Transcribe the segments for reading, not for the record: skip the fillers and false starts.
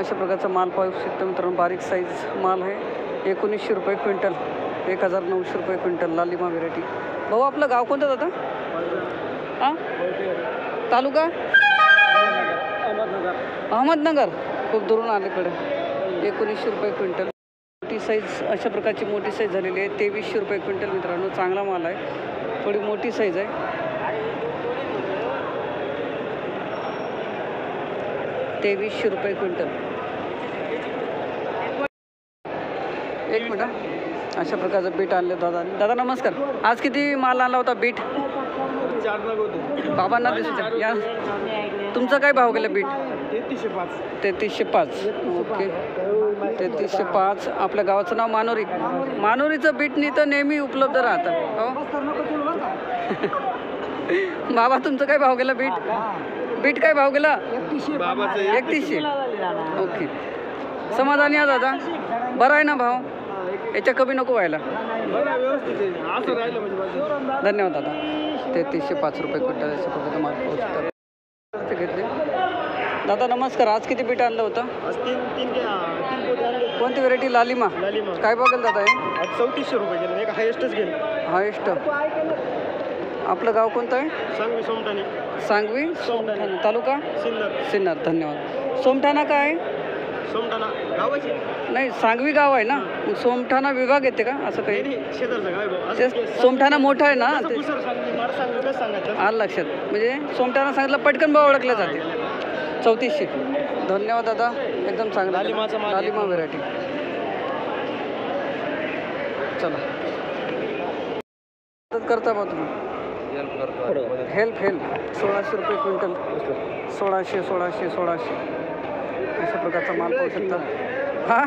अशा प्रकारचा माल पाहू शकतो मित्रांनो. बारीक साईज माल आहे. 1900 रुपये क्विंटल, 1900 रुपये क्विंटल लालिमा व्हेरायटी. भाऊ आपलं गाव कोणतं दादा? हां, तालुका अहमदनगर. खूप दुरून अलीकडे. 1900 रुपये क्विंटल. मोठी साईज अशा प्रकारची मोठी साईज झालेली आहे. 2300 रुपये क्विंटल मित्रांनो. चांगला माल आहे, थोडी मोठी साईज आहे. 2300 रुपये क्विंटल. एक मिनटं. अशा प्रकारचं बीट आणलं दादा. दादा नमस्कार. आज किती माल आणला होता बीट? बाबांना दिसत या. तुमचा काय भाव गेला बीट? 3305. ओके, 3305. आपल्या गावाचं नाव मानोरी. मानोरीचं बीटनी तर नेहमी उपलब्ध राहतं. हो बाबा, तुमचं काय भाव गेला बीट? बीट काय भाव गेला? 3100. ओके, समाधानी आहे दादा? बरं आहे ना भाव? याच्या कमी नको व्हायला. धन्यवाद दादा. 3305 रुपये क्विंटल अशा प्रकारचा माल पाहू शकता. ते घेतले. दादा नमस्कार. आज किती बीट आणलं होतं? कोणती व्हेरायटी? लालिमा. काय भाव गेलं दादा हे? 3400 रुपये गेले. एक हायेस्टच गेले. हायेस्ट. आपलं गाव कोणतं आहे? सांगवी सोमठाणे. सांगवी सोमठाणा. तालुका सिन्नर. धन्यवाद. सोमठाणा काय? सोमठाणा गावाची नाही, सांगवी गाव आहे ना. मग सोमठाणा विभाग येते का असं काही? ते सोमठाणा मोठा आहे ना, आलं लक्षात. म्हणजे सोमठाणा सांगितलं पटकन भाव ओळखले जाते. 3400. धन्यवाद दादा, एकदम चांगला. लालिमा व्हेरायटी. चला, मदत करता बा तुम्ही? हेल्प 1600 रुपये क्विंटल. 1600 अशा प्रकारचा माल पाहू शकता. हां,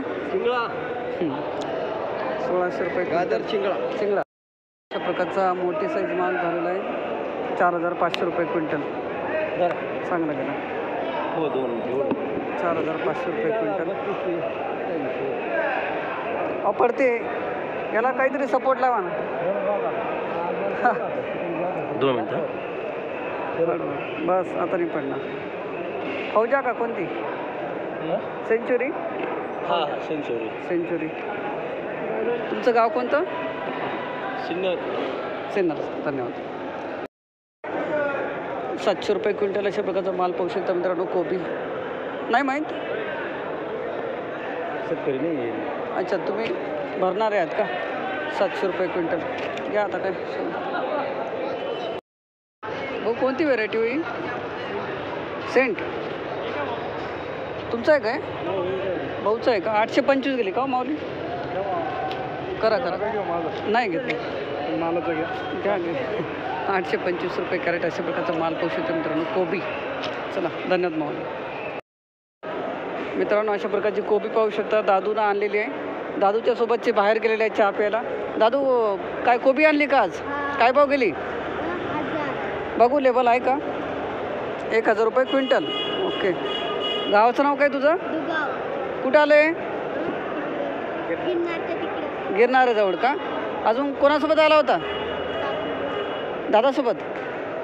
1600 रुपये चिंगळा. अशा प्रकारचा मोठी साईज माल झालेला आहे. 4500 रुपये क्विंटल. चांगला गेला. 4500 रुपये क्विंटल. पडते याला काहीतरी सपोर्ट लावा ना. 2 मिनटं. बस आता नाही पडणार. फौजा का कोणती? सेंचुरी. हां, सेंचुरी. तुमचं गाव कोणतं? सिन्नर. धन्यवाद. 700 रुपये क्विंटल अशा प्रकारचा माल पाहू शकता मित्रांनो. कोबी नाही माहीत. शेतकरी नाही. अच्छा, तुम्ही भरणारे आहात का? 700 रुपये क्विंटल. घ्या आता काय. हो, कोणती व्हेरायटी होईल? सेंट. तुमचं आहे काय? भाऊचं आहे का? 825 गेली का माऊली? करा नाही घेतली. मालाचं घ्या. 825 रुपये कॅरेट अशा प्रकारचा माल पाहू शकतो मित्रांनो. कोबी. चला, धन्यवाद माऊली. मित्रांनो, अशा प्रकारची कोबी पाहू शकता. दादूनं आणलेली आहे. दादूच्या सोबतचे बाहेर गेलेले आहेत चहा प्यायला. दादू, काय कोबी आणली का आज? काय भाव गेली? बघू, लेबल आहे का? 1000 रुपये क्विंटल. ओके. गावाचं नाव काय तुझं? कुठं आलं आहे? गिरणाऱ्याजवळ का? अजून कोणासोबत आला होता? दादासोबत.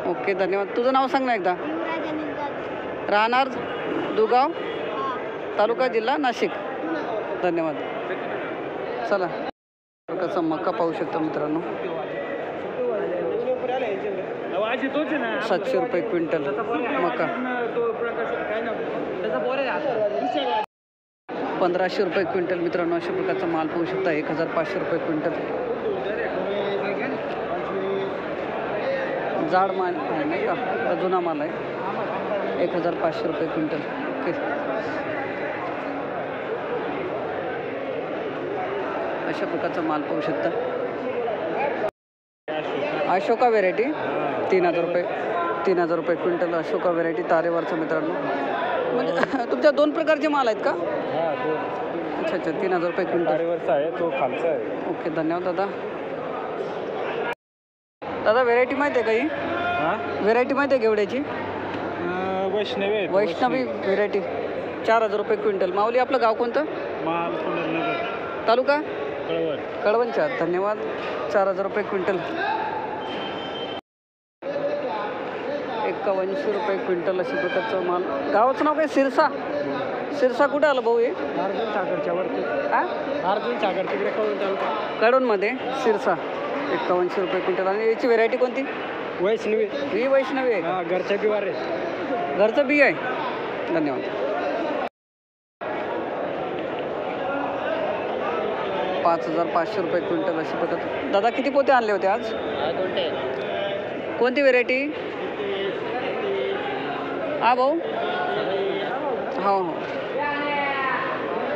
ओके, धन्यवाद. तुझं नाव सांग ना एकदा. राहणार दुगाव, तालुका जिल्हा नाशिक. धन्यवाद. चला, कसा मका पाहू शकता मित्रांनो. 700 रुपये क्विंटल मका. 1500 रुपये क्विंटल मित्रांनो. अशा प्रकारचा माल पाहू शकता. 1500 रुपये क्विंटल. जाड माल आहे नाही का, जुना माल आहे. 1500 रुपये क्विंटल. ओके. अशा प्रकारचा माल पाहू शकता. अशोका व्हेरायटी 3000 रुपये. 3000 रुपये क्विंटल अशोका व्हेरायटी तारेवरचा मित्रांनो. म्हणजे तुमच्या 2 प्रकारचे माल आहेत का? अच्छा, 3000 रुपये क्विंटल. तारेवरचा आहे, तो खालचा आहे. ओके, धन्यवाद दादा. दादा, व्हेरायटी माहिती आहे का ही? व्हेरायटी माहिती आहे घेवड्याची? वैष्णवी व्हेरायटी. 4000 रुपये क्विंटल. माऊली, आपलं गाव कोणतं? तालुका कळवणच्या. धन्यवाद. 4000 रुपये क्विंटल. 5100 रुपये क्विंटल अशा प्रकारचं माल. गावाचं नाव काय? सिरसा कुठं आलं भाऊ हे? अर्जुन सागरच्या वरती. हा अर्जुन सागर तिकडे कळून चालतं. कडूनमध्ये सिरसा 5100 रुपये क्विंटल. आणि याची व्हेरायटी कोणती? वैष्णवी. ही वैष्णवी आहे का? हा, घरच्या बिवार आहे. घरचं बी आहे. धन्यवाद. 5500 रुपये क्विंटल अशी पद्धत. दादा किती पोते आणले होते आज? कोणती व्हेरायटी? हा भाऊ. हो हो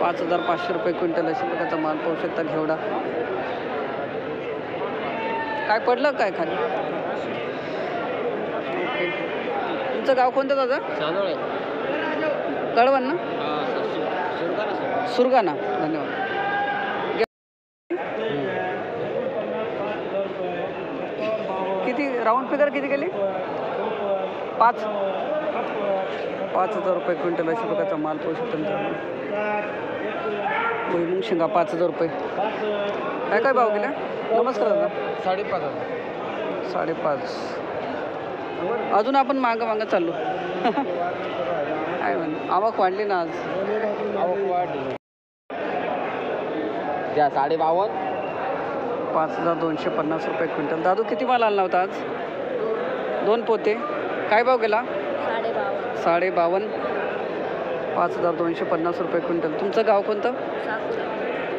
5500 रुपये क्विंटल अशा प्रकारचा माल पाहू शकता. घेवडा काय पडलं काय खाली? ओके. तुमचं गाव कोणतं दादा? कळवण ना? सुरगाणा. धन्यवाद. किती राऊंड फिगर किती गेली? 5000 रुपये क्विंटल अशा प्रकारचा माल पाहू शकतो मित्रांनो. भुईमुंग शेंगा 5000 रुपये. काय काय भाव गेला? नमस्कार दादा. 5.5. 5.5. अजून आपण मागं चाललो. काय म्हण आवक वाढली ना आज. आवक वाढली. द्या 52. 5250 रुपये क्विंटल. दादू किती माल आणला होता आज? 2 पोते. काय भाव गेला? 52. 5250 रुपये क्विंटल. तुमचं गाव कोणतं?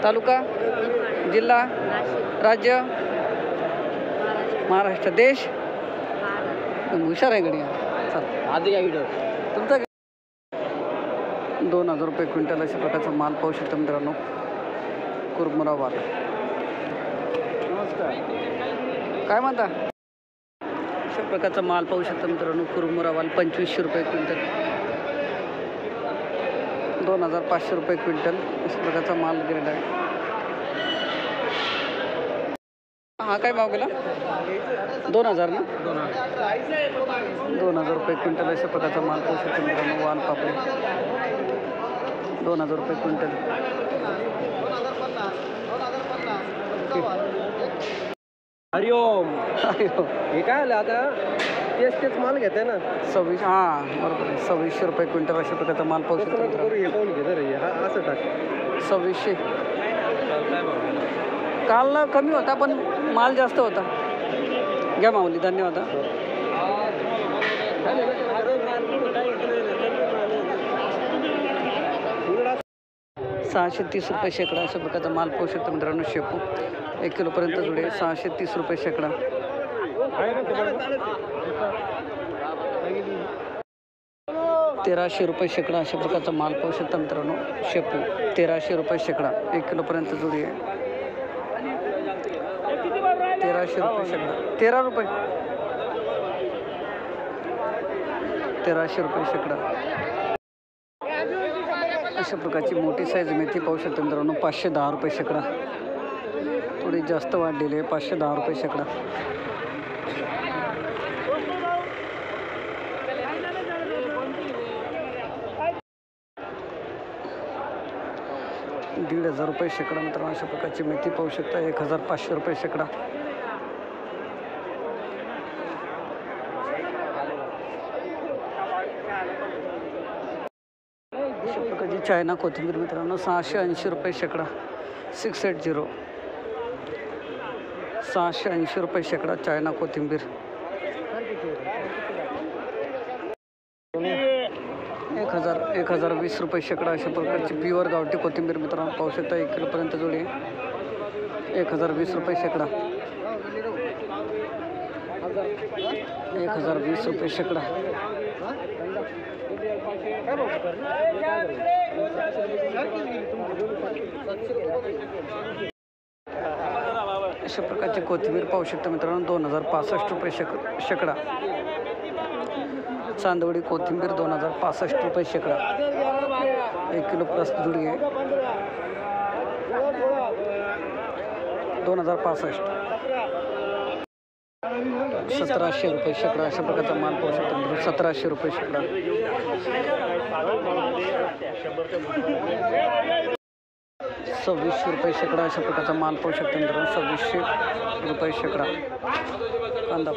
तालुका? जिल्हा? राज्य? महाराष्ट्र. देश? हुशार आहे गडी. चल आधी या व्हिडिओ. तुमचं 2000 रुपये क्विंटल अशा प्रकारचा माल पाहू शकता मित्रांनो. कुरमुराबाद. नमस्कार. काय म्हणता? अशा प्रकारचा माल पाहू शकता मित्रांनो. कुरमुराबाद 2500 रुपये क्विंटल. 2500 रुपये क्विंटल अशा प्रकारचा माल गेलेला आहे. हा काय भाव गेला? 2000 ना? 2000 रुपये क्विंटल अशा प्रकारचा माल पाहू शकतो मित्रांनो. वाल पापडी 2000 रुपये क्विंटल. हरिओम. हे काय आलं आता? तेच माल घेते ना. 26. हां बरोबर आहे. 2600 रुपये क्विंटल अशा प्रकारचा माल पाहू शकतो मित्रांनो. हे पाहून घे जरा. हा असं टाक. 2600. काल कमी होता पण माल जास्त होता. घ्या माऊली. धन्यवाद. 630 रुपये शेकडा अशा प्रकारचा माल पाहू शकतो मित्रांनो. शेपू 1 किलोपर्यंत जुडे 630 रुपये शेकडा. 1300 रुपये शेकडा अशा प्रकारचा माल पाहू शकता मित्रांनो. शेपू 1300 रुपये शेकडा. 1 किलोपर्यंत जुडी आहे. 1300 रुपये शेकडा. 13 रुपये. 1300 रुपये शेकडा. अशा प्रकारची मोठी साईज मेथी पाहू शकता मित्रांनो. 510 रुपये शेकडा. थोडी जास्त वाढलेली आहे. 510 रुपये शेकडा. ₹1,500 रुपये शेकडा मित्रांनो. अशा प्रकारची मेथी पाहू शकता. 1500 रुपये शेकडा. अशा प्रकारची चायना कोथिंबीर मित्रांनो. 680 रुपये शेकडा. 680. 680 रुपये शेकडा चायना कोथिंबीर. 1020 रुपये शेकडा. अशा प्रकारची प्युअर गावठी कोथिंबीर मित्रांनो पाहू शकता. 1 किलोपर्यंत जोडी. 1020 रुपये शेकडा. 1020 रुपये शेकडा. अशा प्रकारची कोथिंबीर पाहू शकता मित्रांनो. 2065 रुपये शेकडा. चांदवडी कोथिंबीर 2065 रुपये शेकडा. 1 किलो प्लस जुडी आहे. 2065. 1700 रुपये शेकडा. अशा प्रकारचा माल पाहू शकता मित्रांनो. 1700 रुपये शेकडा. 2600 रुपये शेकडा. अशा प्रकारचा माल पाहू शकता मित्रांनो. 2600 रुपये शेकडा. कांदा